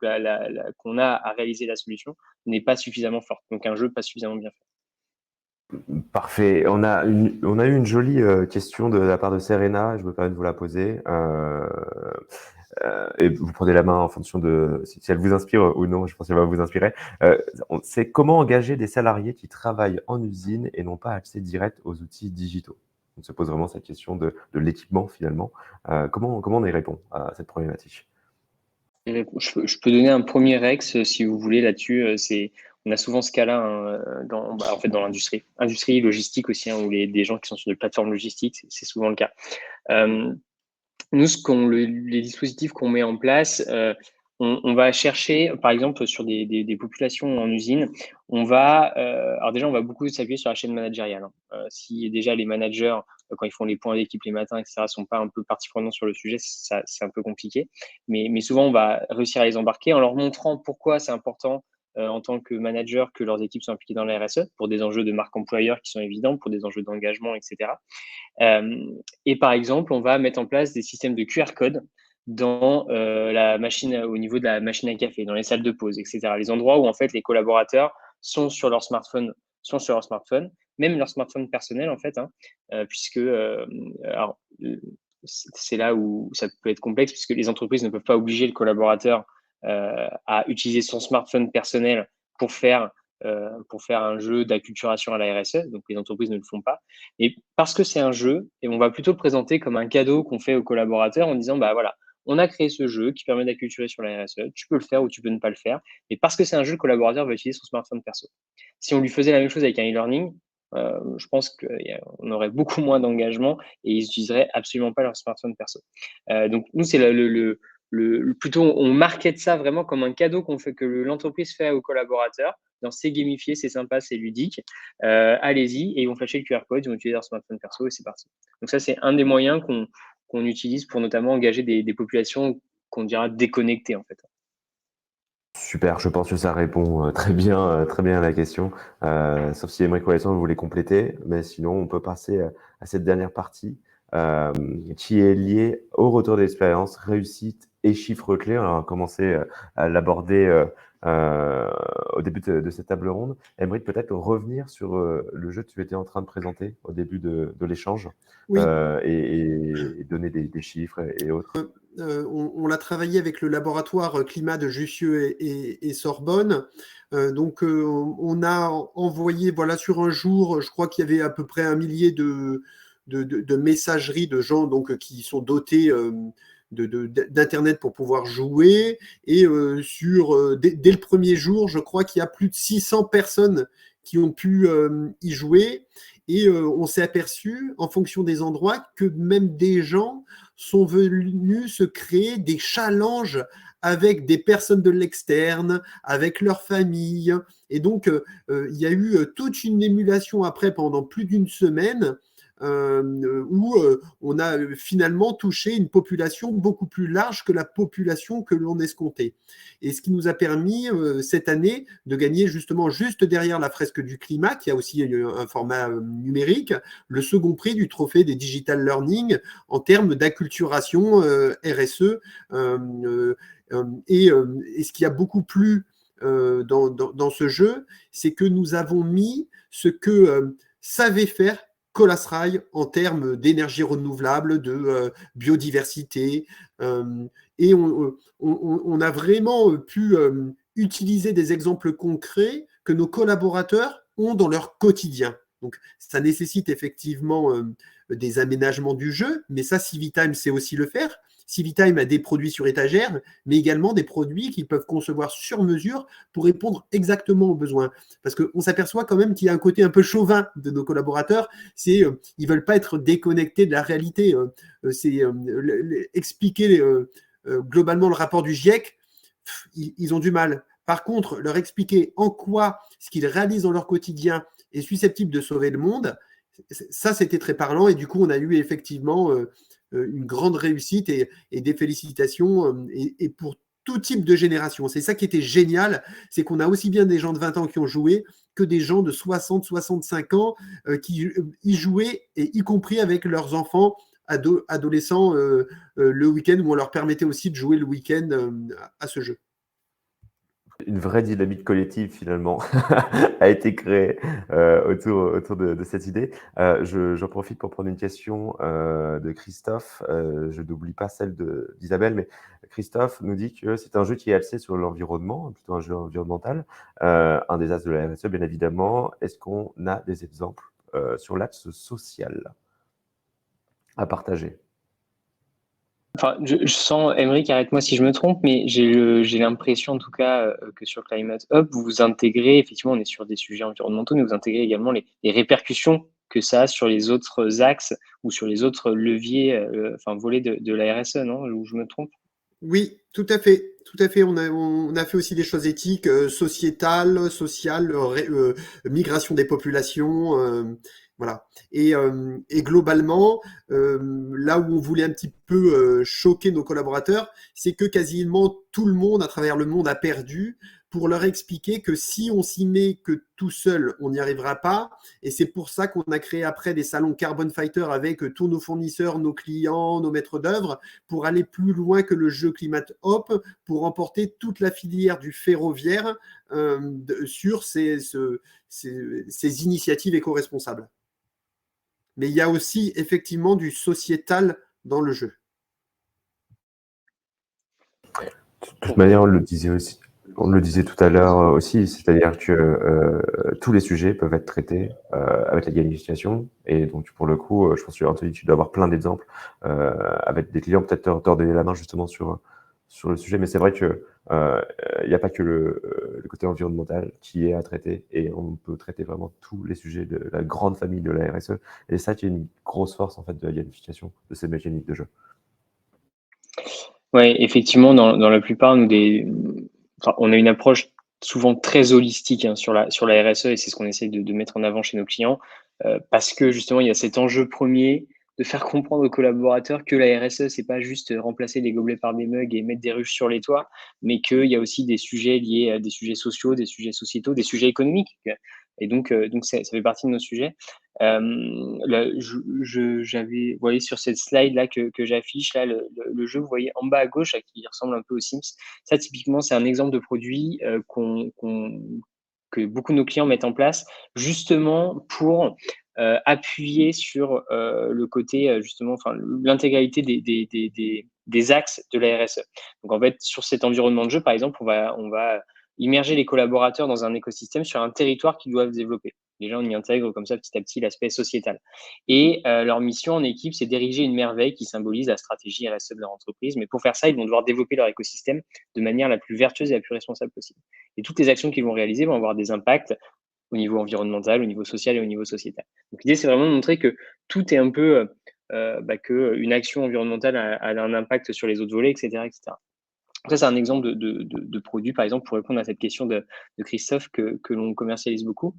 qu'on a à réaliser la solution, n'est pas suffisamment forte. Donc un jeu pas suffisamment bien fait. Parfait. On a eu une jolie question de la part de Serena. Je me permets de vous la poser. Et vous prenez la main en fonction de si elle vous inspire ou non. Je pense qu'elle va vous inspirer. C'est comment engager des salariés qui travaillent en usine et n'ont pas accès direct aux outils digitaux. On se pose vraiment cette question de l'équipement finalement. Comment on y répond à cette problématique? Je peux donner un premier ex si vous voulez là-dessus. On a souvent ce cas-là hein, en fait, dans industrie logistique aussi, hein, où des gens qui sont sur des plateformes logistiques, c'est souvent le cas. Nous, les dispositifs qu'on met en place, on va chercher, par exemple, sur des populations en usine, alors déjà, on va beaucoup s'appuyer sur la chaîne managériale. Hein. Si déjà les managers, quand ils font les points d'équipe les matins, etc., sont pas un peu partie prenante sur le sujet, c'est un peu compliqué. Mais souvent, on va réussir à les embarquer en leur montrant pourquoi c'est important en tant que manager que leurs équipes soient impliquées dans la RSE, pour des enjeux de marque employeur qui sont évidents, pour des enjeux d'engagement, etc. Et par exemple, on va mettre en place des systèmes de QR code dans la machine, au niveau de la machine à café, dans les salles de pause, etc. Les endroits où en fait les collaborateurs sont sur leur smartphone, même leur smartphone personnel en fait, hein, puisque alors, c'est là où ça peut être complexe puisque les entreprises ne peuvent pas obliger le collaborateur à utiliser son smartphone personnel pour faire un jeu d'acculturation à la RSE, donc les entreprises ne le font pas. Et parce que c'est un jeu, et on va plutôt le présenter comme un cadeau qu'on fait aux collaborateurs en disant, bah voilà, on a créé ce jeu qui permet d'acculturer sur la RSE, tu peux le faire ou tu peux ne pas le faire, et parce que c'est un jeu, le collaborateur va utiliser son smartphone perso. Si on lui faisait la même chose avec un e-learning, je pense qu'on aurait beaucoup moins d'engagement et ils n'utiliseraient absolument pas leur smartphone perso. Donc nous, c'est plutôt on market ça vraiment comme un cadeau que l'entreprise fait aux collaborateurs. C'est gamifié, c'est sympa, c'est ludique. Allez-y et ils vont flasher le QR code, ils vont utiliser leur smartphone perso et c'est parti. Donc ça, c'est un des moyens qu'on utilise pour notamment engager des populations qu'on dira déconnectées en fait. Super, je pense que ça répond très bien à la question. Sauf si Émeric ou Alexandre, vous voulez compléter, mais sinon on peut passer à cette dernière partie qui est liée au retour d'expérience, réussite et chiffres clés. On a commencé à l'aborder au début de cette table ronde. Aymeric, peut-être revenir sur le jeu que tu étais en train de présenter au début de l'échange Oui. Et donner des chiffres et autres. On l'a travaillé avec le laboratoire climat de Jussieu et Sorbonne. On a envoyé, voilà, sur un jour, je crois qu'il y avait à peu près 1 millier de messageries de gens donc, qui sont dotés d'Internet pour pouvoir jouer. Et dès le premier jour, je crois qu'il y a plus de 600 personnes qui ont pu y jouer. Et on s'est aperçu, en fonction des endroits, que même des gens sont venus se créer des challenges avec des personnes de l'externe, avec leur famille. Et donc, il y a eu toute une émulation après pendant plus d'une semaine où on a finalement touché une population beaucoup plus large que la population que l'on escomptait. Et ce qui nous a permis cette année de gagner justement juste derrière la fresque du climat, qui a aussi un format numérique, le second prix du trophée des Digital Learning en termes d'acculturation RSE. Et ce qui a beaucoup plu dans ce jeu, c'est que nous avons mis ce que savait faire Colas Rail en termes d'énergie renouvelable, de biodiversité. Et on a vraiment pu utiliser des exemples concrets que nos collaborateurs ont dans leur quotidien. Donc, ça nécessite effectivement des aménagements du jeu, mais ça, Civitime sait aussi le faire. Civitime a des produits sur étagère, mais également des produits qu'ils peuvent concevoir sur mesure pour répondre exactement aux besoins. Parce qu'on s'aperçoit quand même qu'il y a un côté un peu chauvin de nos collaborateurs, c'est ils veulent pas être déconnectés de la réalité. Expliquer globalement le rapport du GIEC, ils ont du mal. Par contre, leur expliquer en quoi ce qu'ils réalisent dans leur quotidien est susceptible de sauver le monde, ça, c'était très parlant. Et du coup, on a eu effectivement une grande réussite et des félicitations et pour tout type de génération. C'est ça qui était génial, c'est qu'on a aussi bien des gens de 20 ans qui ont joué que des gens de 60, 65 ans qui y jouaient, et y compris avec leurs enfants adolescents le week-end, où on leur permettait aussi de jouer le week-end à ce jeu. Une vraie dynamique collective finalement a été créée autour de cette idée. J'en profite pour prendre une question de Christophe. Je n'oublie pas celle d'Isabelle, mais Christophe nous dit que c'est un jeu qui est axé sur l'environnement, plutôt un jeu environnemental, un des axes de la RSE bien évidemment. Est-ce qu'on a des exemples sur l'axe social à partager? Enfin, je sens, Aymeric, arrête-moi si je me trompe, mais j'ai l'impression en tout cas que sur Climate Hub, vous intégrez, effectivement, on est sur des sujets environnementaux, mais vous intégrez également les répercussions que ça a sur les autres axes ou sur les autres leviers, volets de la RSE, non? Ou je me trompe? Oui, tout à fait. Tout à fait. On a fait aussi des choses éthiques, sociétales, sociales, migration des populations, voilà. Et globalement, là où on voulait un petit peu choquer nos collaborateurs, c'est que quasiment tout le monde à travers le monde a perdu, pour leur expliquer que si on s'y met que tout seul, on n'y arrivera pas. Et c'est pour ça qu'on a créé après des salons Carbon Fighter avec tous nos fournisseurs, nos clients, nos maîtres d'œuvre, pour aller plus loin que le jeu Climate Hop, pour emporter toute la filière du ferroviaire sur ces initiatives éco-responsables. Mais il y a aussi effectivement du sociétal dans le jeu. De toute manière, on le disait tout à l'heure aussi, c'est-à-dire que tous les sujets peuvent être traités avec la gamification. Et donc, pour le coup, je pense que Anthony, tu dois avoir plein d'exemples avec des clients, peut-être leur donner la main justement sur le sujet. Mais c'est vrai que il n'y a pas que le côté environnemental qui est à traiter, et on peut traiter vraiment tous les sujets de la grande famille de la RSE. Et ça qui est une grosse force en fait de la gamification de ces mécaniques de jeu. Ouais, effectivement, dans la plupart, on a une approche souvent très holistique sur la RSE, et c'est ce qu'on essaie de mettre en avant chez nos clients, parce que justement, il y a cet enjeu premier de faire comprendre aux collaborateurs que la RSE, c'est pas juste remplacer des gobelets par des mugs et mettre des ruches sur les toits, mais qu'il y a aussi des sujets liés à des sujets sociaux, des sujets sociétaux, des sujets économiques. Et donc ça fait partie de nos sujets. Vous voyez sur cette slide là que j'affiche là le jeu, vous voyez en bas à gauche là, qui ressemble un peu aux Sims. Ça typiquement c'est un exemple de produit que beaucoup de nos clients mettent en place justement pour appuyer sur le côté justement, enfin l'intégralité des axes de la RSE. Donc en fait sur cet environnement de jeu par exemple, on va immerger les collaborateurs dans un écosystème sur un territoire qu'ils doivent développer. Déjà, on y intègre comme ça petit à petit l'aspect sociétal. Et leur mission en équipe, c'est d'ériger une merveille qui symbolise la stratégie RSE de leur entreprise. Mais pour faire ça, ils vont devoir développer leur écosystème de manière la plus vertueuse et la plus responsable possible. Et toutes les actions qu'ils vont réaliser vont avoir des impacts au niveau environnemental, au niveau social et au niveau sociétal. Donc l'idée, c'est vraiment de montrer que tout est un peu, qu'une action environnementale a un impact sur les autres volets, etc. etc. Ça, c'est un exemple de produit, par exemple, pour répondre à cette question de Christophe que l'on commercialise beaucoup.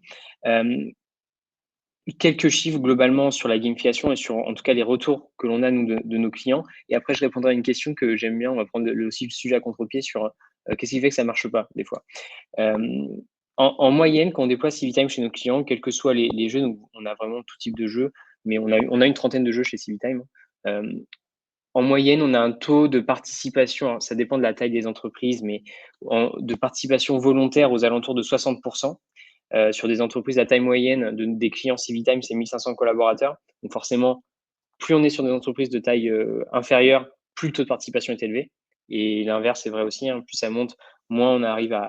Quelques chiffres globalement sur la gamification et sur, en tout cas, les retours que l'on a, nous, de nos clients. Et après, je répondrai à une question que j'aime bien. On va prendre aussi le sujet à contre-pied sur qu'est-ce qui fait que ça marche pas, des fois. En moyenne, quand on déploie Civitime chez nos clients, quels que soient les jeux, donc on a vraiment tout type de jeux, mais on a une trentaine de jeux chez Civitime. En moyenne, on a un taux de participation, ça dépend de la taille des entreprises, mais de participation volontaire aux alentours de 60%. Sur des entreprises à taille moyenne, des clients Civitime, c'est 1500 collaborateurs. Donc forcément, plus on est sur des entreprises de taille inférieure, plus le taux de participation est élevé. Et l'inverse est vrai aussi, hein, plus ça monte, moins on arrive à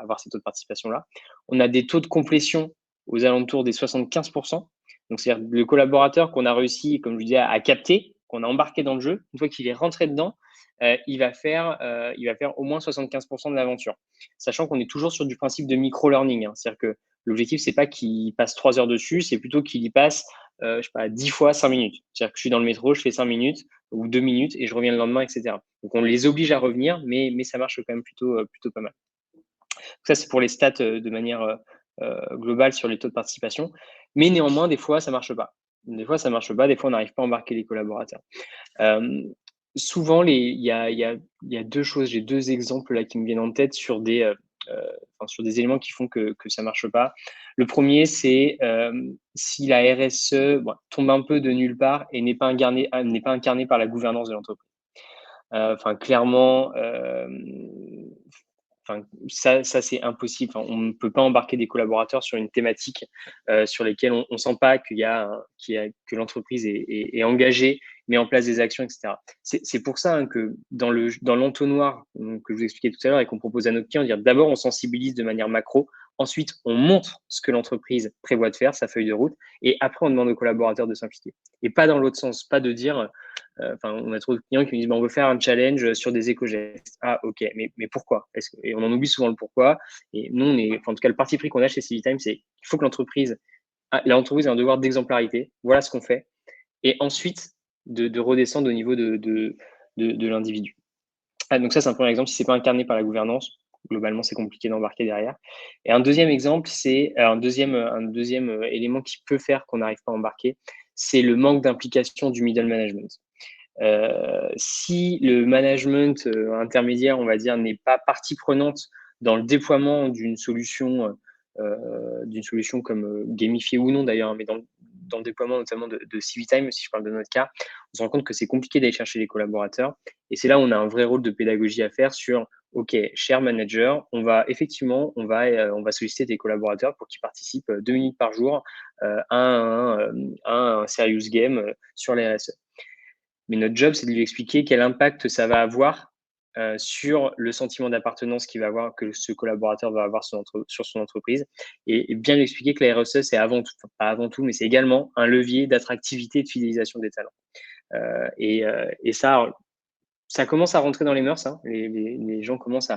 avoir ces taux de participation-là. On a des taux de complétion aux alentours des 75%. Donc c'est-à-dire le collaborateur qu'on a réussi, comme je vous disais, à capter, qu'on a embarqué dans le jeu, une fois qu'il est rentré dedans, il va faire au moins 75% de l'aventure. Sachant qu'on est toujours sur du principe de micro-learning. Hein. C'est-à-dire que l'objectif, c'est pas qu'il passe 3 heures dessus, c'est plutôt qu'il y passe, je sais pas, 10 fois 5 minutes. C'est-à-dire que je suis dans le métro, je fais 5 minutes ou 2 minutes et je reviens le lendemain, etc. Donc on les oblige à revenir, mais ça marche quand même plutôt pas mal. Donc ça, c'est pour les stats de manière globale sur les taux de participation. Mais néanmoins, des fois, ça marche pas. Des fois, ça marche pas. Des fois, on n'arrive pas à embarquer les collaborateurs. Souvent, il y a deux choses. J'ai deux exemples là qui me viennent en tête sur des éléments qui font que ça marche pas. Le premier, c'est si la RSE tombe un peu de nulle part et n'est pas incarnée par la gouvernance de l'entreprise. Clairement, ça c'est impossible. On ne peut pas embarquer des collaborateurs sur une thématique sur lesquelles on sent pas que l'entreprise est engagée, met en place des actions, etc. C'est pour ça que dans l'entonnoir que je vous expliquais tout à l'heure et qu'on propose à nos clients, dire d'abord on sensibilise de manière macro, ensuite on montre ce que l'entreprise prévoit de faire, sa feuille de route, et après on demande aux collaborateurs de s'impliquer. Et pas dans l'autre sens, pas de dire on a trop de clients qui me disent on veut faire un challenge sur des éco-gestes. Ah, ok, mais pourquoi? Et on en oublie souvent le pourquoi. Et nous, en tout cas, le parti pris qu'on a chez Civitime, c'est qu'il faut que l'entreprise ait un devoir d'exemplarité. Voilà ce qu'on fait. Et ensuite, de redescendre au niveau de l'individu. Donc ça, c'est un premier exemple. Si ce n'est pas incarné par la gouvernance, globalement, c'est compliqué d'embarquer derrière. Et un deuxième exemple, c'est un deuxième élément qui peut faire qu'on n'arrive pas à embarquer, c'est le manque d'implication du middle management. Si le management intermédiaire, on va dire, n'est pas partie prenante dans le déploiement d'une solution comme gamifiée ou non d'ailleurs, mais dans le déploiement notamment de Civitime, si je parle de notre cas, on se rend compte que c'est compliqué d'aller chercher les collaborateurs. Et c'est là où on a un vrai rôle de pédagogie à faire sur, OK, cher manager, on va solliciter tes collaborateurs pour qu'ils participent 2 minutes par jour à un serious game sur les RSE. Mais notre job, c'est de lui expliquer quel impact ça va avoir sur le sentiment d'appartenance que ce collaborateur va avoir sur son entreprise, et bien lui expliquer que la RSE, c'est pas avant tout, mais c'est également un levier d'attractivité et de fidélisation des talents. Et ça commence à rentrer dans les mœurs. Hein. Les gens commencent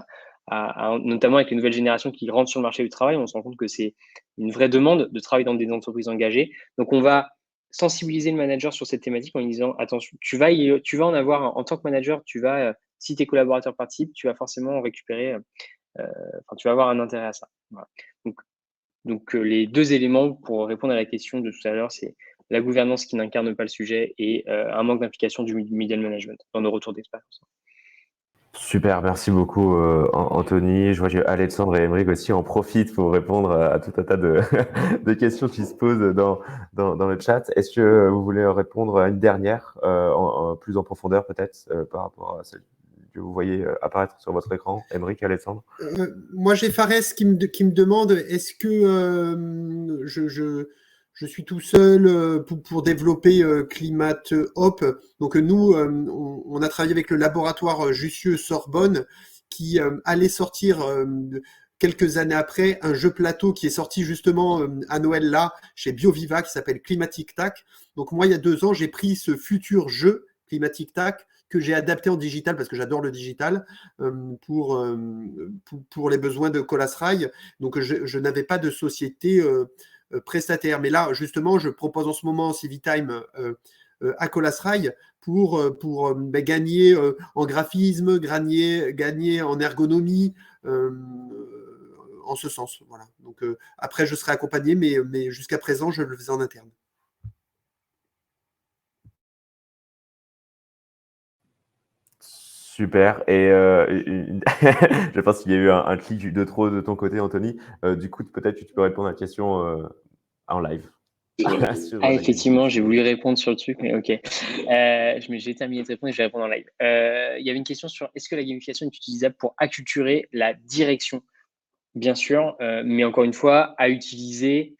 notamment avec les nouvelles générations qui rentrent sur le marché du travail, on se rend compte que c'est une vraie demande de travailler dans des entreprises engagées. Donc, on va sensibiliser le manager sur cette thématique en lui disant attention, tu vas en avoir en tant que manager, si tes collaborateurs participent, tu vas forcément récupérer, tu vas avoir un intérêt à ça. Voilà. Donc les deux éléments pour répondre à la question de tout à l'heure, c'est la gouvernance qui n'incarne pas le sujet et un manque d'implication du middle management dans nos retours d'expérience. Super, merci beaucoup Anthony. Je vois que Alexandre et Émeric aussi en profitent pour répondre à tout un tas de, de questions qui se posent dans le chat. Est-ce que vous voulez répondre à une dernière, plus en profondeur peut-être, par rapport à celle que vous voyez apparaître sur votre écran, Émeric, Alexandre? Moi, j'ai Fares qui me demande est-ce que je suis tout seul pour développer Climate Hop. Donc nous, on a travaillé avec le laboratoire Jussieu-Sorbonne qui allait sortir quelques années après un jeu plateau qui est sorti justement à Noël là chez BioViva qui s'appelle Climatic Tac. Donc moi, il y a 2 ans, j'ai pris ce futur jeu Climatic Tac que j'ai adapté en digital parce que j'adore le digital pour les besoins de Colasrail. Donc je n'avais pas de société prestataire. Mais là, justement, je propose en ce moment Civitime à Colasrail pour gagner en graphisme, gagner en ergonomie, en ce sens. Voilà. Donc après, je serai accompagné, mais jusqu'à présent, je le faisais en interne. Super. Et je pense qu'il y a eu un clic de trop de ton côté, Anthony. Du coup, peut-être que tu peux répondre à la question en live. Ah, effectivement, j'ai voulu répondre sur le truc, mais ok. J'ai terminé de répondre et je vais répondre en live. Il y avait une question sur est-ce que la gamification est utilisable pour acculturer la direction? Bien sûr, mais encore une fois, à utiliser,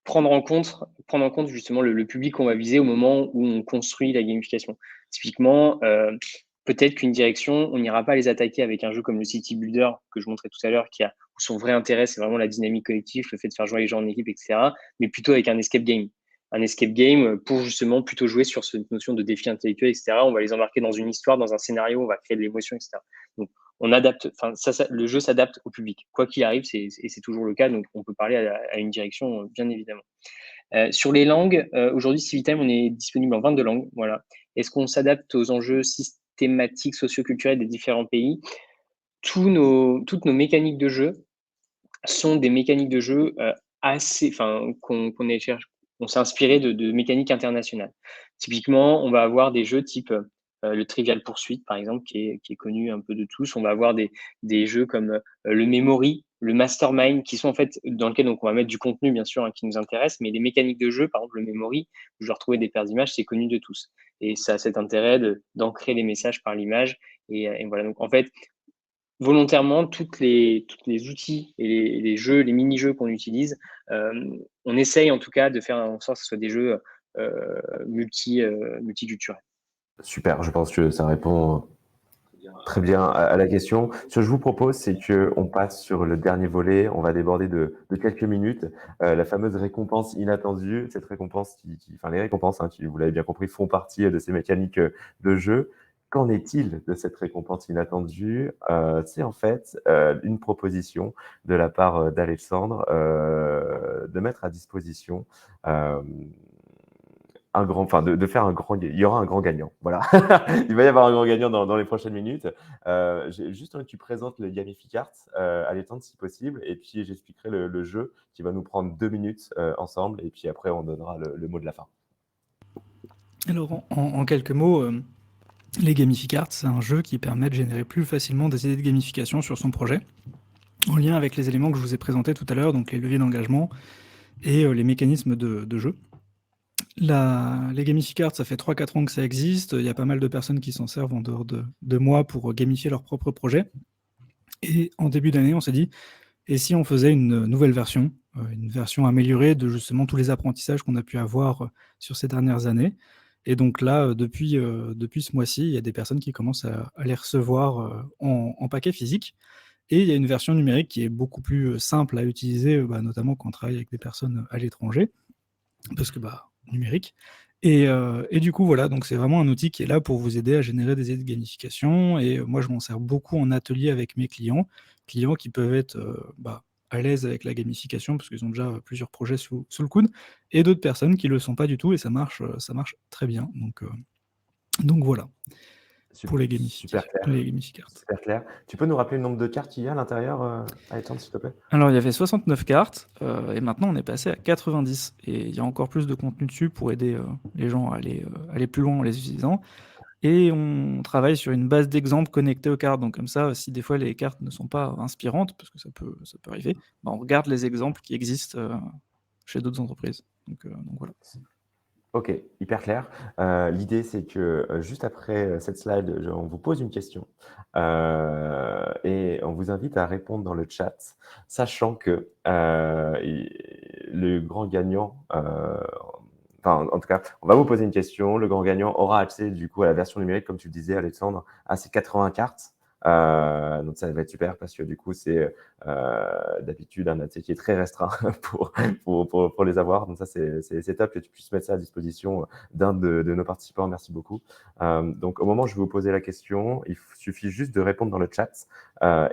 prendre en compte justement le public qu'on va viser au moment où on construit la gamification. Typiquement, peut-être qu'une direction, on n'ira pas les attaquer avec un jeu comme le City Builder que je montrais tout à l'heure, où son vrai intérêt, c'est vraiment la dynamique collective, le fait de faire jouer les gens en équipe, etc., mais plutôt avec un escape game. Un escape game pour justement plutôt jouer sur cette notion de défi intellectuel, etc. On va les embarquer dans une histoire, dans un scénario, on va créer de l'émotion, etc. Donc, on adapte, le jeu s'adapte au public. Quoi qu'il arrive, et c'est toujours le cas, donc on peut parler à une direction, bien évidemment. Sur les langues, aujourd'hui, Civitime, on est disponible en 22 langues. Voilà. Est-ce qu'on s'adapte aux enjeux systématiques, socioculturels des différents pays? Toutes nos mécaniques de jeu sont des mécaniques de jeu on s'est inspiré de mécaniques internationales. Typiquement, on va avoir des jeux type le Trivial Pursuit, par exemple, qui est connu un peu de tous. On va avoir des jeux comme le Memory, le Mastermind, qui sont en fait dans lequel donc on va mettre du contenu, bien sûr, qui nous intéresse, mais les mécaniques de jeu, par exemple le Memory, où je vais retrouver des paires d'images, c'est connu de tous. Et ça a cet intérêt d'ancrer les messages par l'image. Et voilà. Donc en fait, volontairement, toutes les outils et les jeux, les mini-jeux qu'on utilise, on essaye en tout cas de faire en sorte que ce soit des jeux multiculturels. Super, je pense que ça répond très bien à la question. Ce que je vous propose, c'est qu'on passe sur le dernier volet. On va déborder de quelques minutes. La fameuse récompense inattendue. Cette récompense les récompenses, qui, vous l'avez bien compris, font partie de ces mécaniques de jeu. Qu'en est-il de cette récompense inattendue? C'est en fait une proposition de la part d'Alexandre de mettre à disposition de faire un grand, il y aura un grand gagnant. Voilà. Il va y avoir un grand gagnant dans les prochaines minutes. J'ai juste envie que tu présentes le Gamificart à l'étendre si possible, et puis j'expliquerai le jeu qui va nous prendre 2 minutes ensemble, et puis après on donnera le mot de la fin. Alors, en quelques mots, les Gamificards, c'est un jeu qui permet de générer plus facilement des idées de gamification sur son projet, en lien avec les éléments que je vous ai présentés tout à l'heure, donc les leviers d'engagement et les mécanismes de jeu. Les Gamificards, ça fait 3-4 ans que ça existe. Il y a pas mal de personnes qui s'en servent en dehors de moi pour gamifier leurs propres projets. Et en début d'année, on s'est dit, et si on faisait une nouvelle version, une version améliorée de justement tous les apprentissages qu'on a pu avoir sur ces dernières années. Et donc là, depuis ce mois-ci, il y a des personnes qui commencent à les recevoir en paquet physique. Et il y a une version numérique qui est beaucoup plus simple à utiliser, notamment quand on travaille avec des personnes à l'étranger, parce que numérique. Et du coup, voilà, donc c'est vraiment un outil qui est là pour vous aider à générer des idées de gamification. Et moi, je m'en sers beaucoup en atelier avec mes clients qui peuvent être à l'aise avec la gamification, parce qu'ils ont déjà plusieurs projets sous le coude, et d'autres personnes qui ne le sont pas du tout, et ça marche très bien. Donc voilà. Pour les Super clair. Les Gamificards. Super clair. Tu peux nous rappeler le nombre de cartes qu'il y a à l'intérieur, Alexandre, s'il te plaît? Alors, il y avait 69 cartes, et maintenant on est passé à 90. Et il y a encore plus de contenu dessus pour aider les gens à aller plus loin en les utilisant. Et on travaille sur une base d'exemples connectée aux cartes. Donc comme ça, si des fois les cartes ne sont pas inspirantes, parce que ça peut arriver, bah, on regarde les exemples qui existent chez d'autres entreprises. Donc voilà. Ok, hyper clair. L'idée, c'est que juste après cette slide, on vous pose une question et on vous invite à répondre dans le chat, sachant que le grand gagnant, enfin, en tout cas, on va vous poser une question. Le grand gagnant aura accès du coup à la version numérique, comme tu le disais, Alexandre, à ces 80 cartes. Donc ça va être super parce que du coup, c'est d'habitude un accès qui est très restreint pour les avoir. Donc ça, c'est top que tu puisses mettre ça à disposition d'un de nos participants. Merci beaucoup. Donc au moment où je vais vous poser la question, il suffit juste de répondre dans le chat.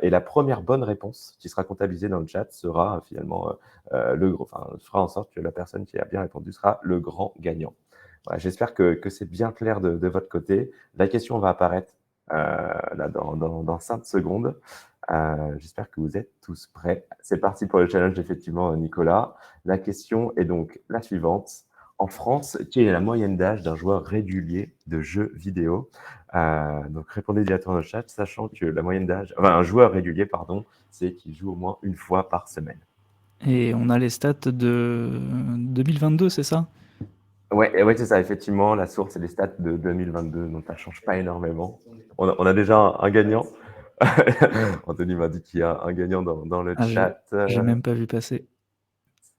Et la première bonne réponse qui sera comptabilisée dans le chat sera finalement fera en sorte que la personne qui a bien répondu sera le grand gagnant. Voilà, j'espère que c'est bien clair de votre côté. La question va apparaître là, dans 5 secondes. J'espère que vous êtes tous prêts. C'est parti pour le challenge, effectivement, Nicolas. La question est donc la suivante. En France, quelle est la moyenne d'âge d'un joueur régulier de jeux vidéo? Donc, répondez directement dans le chat, sachant que la moyenne d'âge, enfin, un joueur régulier, pardon, c'est qu'il joue au moins une fois par semaine. Et on a les stats de 2022, c'est ça? Ouais, c'est ça, effectivement. La source, c'est les stats de 2022, donc ça ne change pas énormément. On a déjà un gagnant. Anthony m'a dit qu'il y a un gagnant dans le chat. J'ai même pas vu passer.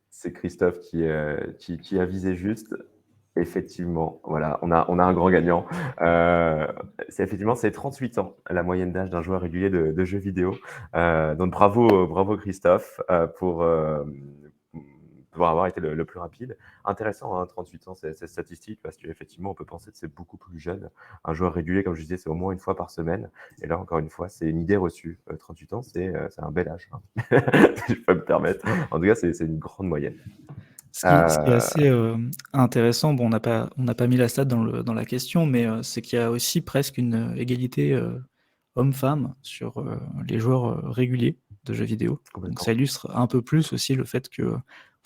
C'est Christophe qui a visé juste. Effectivement, voilà, on a un grand gagnant. C'est 38 ans, la moyenne d'âge d'un joueur régulier de jeux vidéo. Donc bravo Christophe pour avoir été le plus rapide. Intéressant, hein, 38 ans, cette statistique, parce qu'effectivement, on peut penser que c'est beaucoup plus jeune. Un joueur régulier, comme je disais, c'est au moins une fois par semaine. Et là, encore une fois, c'est une idée reçue. 38 ans, c'est un bel âge, hein. Si je peux me permettre. En tout cas, c'est une grande moyenne. Ce qui est assez intéressant, bon, on n'a pas mis la stat dans la question, mais c'est qu'il y a aussi presque une égalité homme-femme sur les joueurs réguliers de jeux vidéo. Donc ça illustre un peu plus aussi le fait que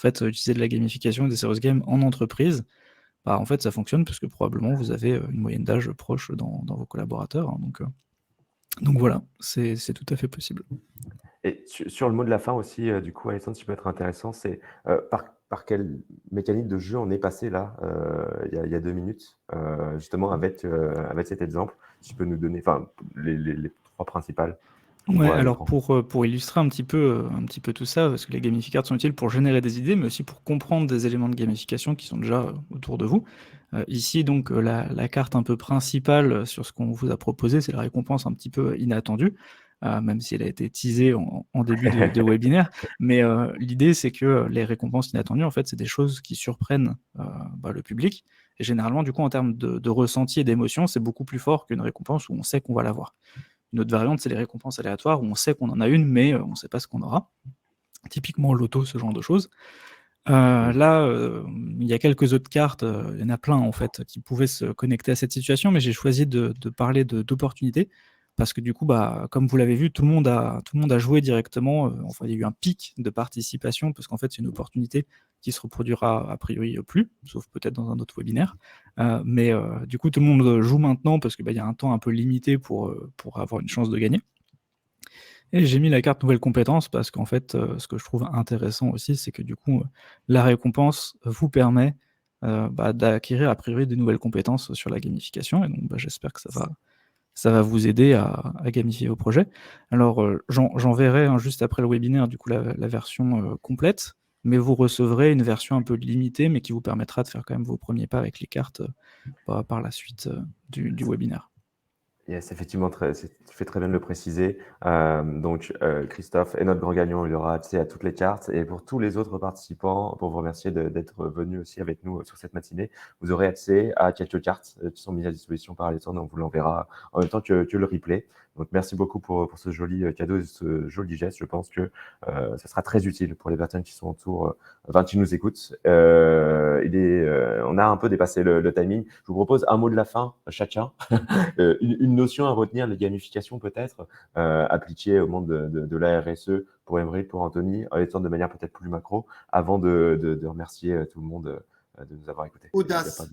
utiliser de la gamification et des serious games en entreprise, bah, en fait, ça fonctionne parce que probablement vous avez une moyenne d'âge proche dans vos collaborateurs, hein. Donc voilà, c'est tout à fait possible. Et sur le mot de la fin aussi, du coup, Alexandre, ce qui peut être intéressant, c'est par quelle mécanique de jeu on est passé là, il y a 2 minutes, justement avec cet exemple. Si tu peux nous donner les 3 principales qu'on Ouais, voit à alors l'écran. pour illustrer un petit peu tout ça, parce que les gamificards sont utiles pour générer des idées, mais aussi pour comprendre des éléments de gamification qui sont déjà autour de vous. Ici, donc, la carte un peu principale sur ce qu'on vous a proposé, c'est la récompense un petit peu inattendue, même si elle a été teasée en début de webinaire. Mais l'idée, c'est que les récompenses inattendues, en fait, c'est des choses qui surprennent le public. Et généralement, du coup, en termes de ressenti et d'émotion, c'est beaucoup plus fort qu'une récompense où on sait qu'on va l'avoir. Une autre variante, c'est les récompenses aléatoires, où on sait qu'on en a une, mais on ne sait pas ce qu'on aura. Typiquement l'auto, ce genre de choses. Là, il y a quelques autres cartes, il y en a plein en fait, qui pouvaient se connecter à cette situation, mais j'ai choisi de parler d'opportunités, parce que du coup, bah, comme vous l'avez vu, tout le monde a joué directement. Enfin, il y a eu un pic de participation, parce qu'en fait, c'est une opportunité qui se reproduira a priori plus, sauf peut-être dans un autre webinaire. Mais du coup, tout le monde joue maintenant, parce qu'il y a un temps un peu limité pour avoir une chance de gagner. Et j'ai mis la carte nouvelle compétence parce qu'en fait, ce que je trouve intéressant aussi, c'est que du coup, la récompense vous permet d'acquérir a priori des nouvelles compétences sur la gamification. Et donc, j'espère que ça va vous aider à gamifier vos projets. Alors, j'enverrai juste après le webinaire, du coup, la version complète, mais vous recevrez une version un peu limitée, mais qui vous permettra de faire quand même vos premiers pas avec les cartes par la suite du webinaire. Yes, effectivement, tu fais très bien de le préciser. Donc, Christophe est notre grand gagnant, il aura accès à toutes les cartes. Et pour tous les autres participants, pour vous remercier d'être venus aussi avec nous sur cette matinée, vous aurez accès à quelques cartes qui sont mises à disposition par Alexandre. On vous l'enverra en même temps que le replay. Donc, merci beaucoup pour ce joli cadeau et ce joli geste. Je pense que ça sera très utile pour les personnes qui sont autour, qui nous écoutent. On a un peu dépassé le timing. Je vous propose un mot de la fin chacun. Une notion à retenir, les gamifications peut-être, appliquées au monde de la RSE pour Emery, pour Anthony, étant de manière peut-être plus macro, avant de remercier tout le monde de nous avoir écoutés. Audace.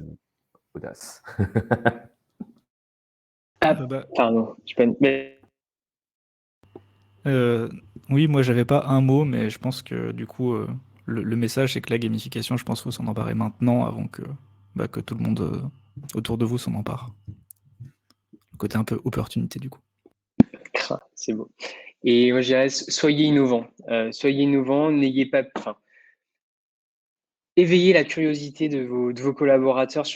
Audace. Ah, Bah, pardon. oui, moi j'avais pas un mot, mais je pense que du coup, le message c'est que la gamification, je pense qu'il faut s'en emparer maintenant avant que tout le monde autour de vous s'en empare. Le côté un peu opportunité du coup. C'est beau. Et moi, je dirais, soyez innovants. Soyez innovants, n'ayez pas. Enfin, éveillez la curiosité de vos collaborateurs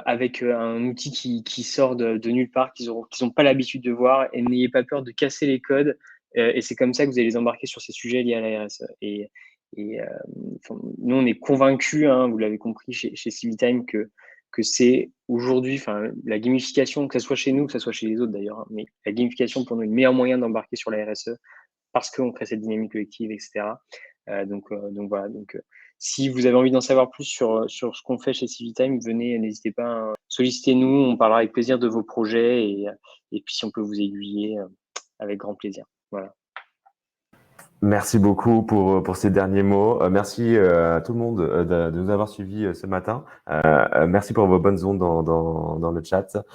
avec un outil qui sort de nulle part, qu'ils n'ont pas l'habitude de voir, et n'ayez pas peur de casser les codes. Et c'est comme ça que vous allez les embarquer sur ces sujets liés à la RSE. Enfin, nous, on est convaincus, hein, vous l'avez compris chez Civitime, que c'est aujourd'hui, enfin, la gamification, que ce soit chez nous, que ce soit chez les autres d'ailleurs, hein, mais la gamification pour nous est le meilleur moyen d'embarquer sur la RSE parce qu'on crée cette dynamique collective, etc. Donc voilà. Si vous avez envie d'en savoir plus sur ce qu'on fait chez Civitime, venez, n'hésitez pas à solliciter nous, on parlera avec plaisir de vos projets et puis si on peut vous aiguiller, avec grand plaisir. Voilà. Merci beaucoup pour ces derniers mots. Merci à tout le monde de nous avoir suivis ce matin. Merci pour vos bonnes ondes dans le chat.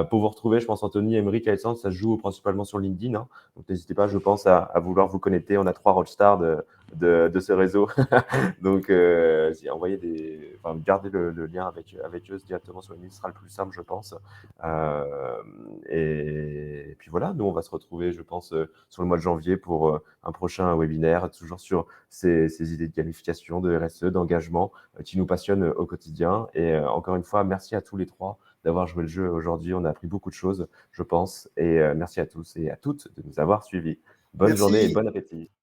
Pour vous retrouver, je pense Anthony, Émeric, Alexandre, ça se joue principalement sur LinkedIn. Hein. Donc n'hésitez pas, je pense, à vouloir vous connecter. On a 3 rockstars de ce réseau. Donc gardez le lien avec eux directement sur LinkedIn, ce sera le plus simple, je pense. Et puis voilà, nous on va se retrouver, je pense, sur le mois de janvier pour un prochain webinaire, toujours sur ces idées de gamification, de RSE, d'engagement qui nous passionnent au quotidien. Et encore une fois, merci à tous les 3 d'avoir joué le jeu aujourd'hui. On a appris beaucoup de choses, je pense. Et merci à tous et à toutes de nous avoir suivis. Bonne journée et bon appétit.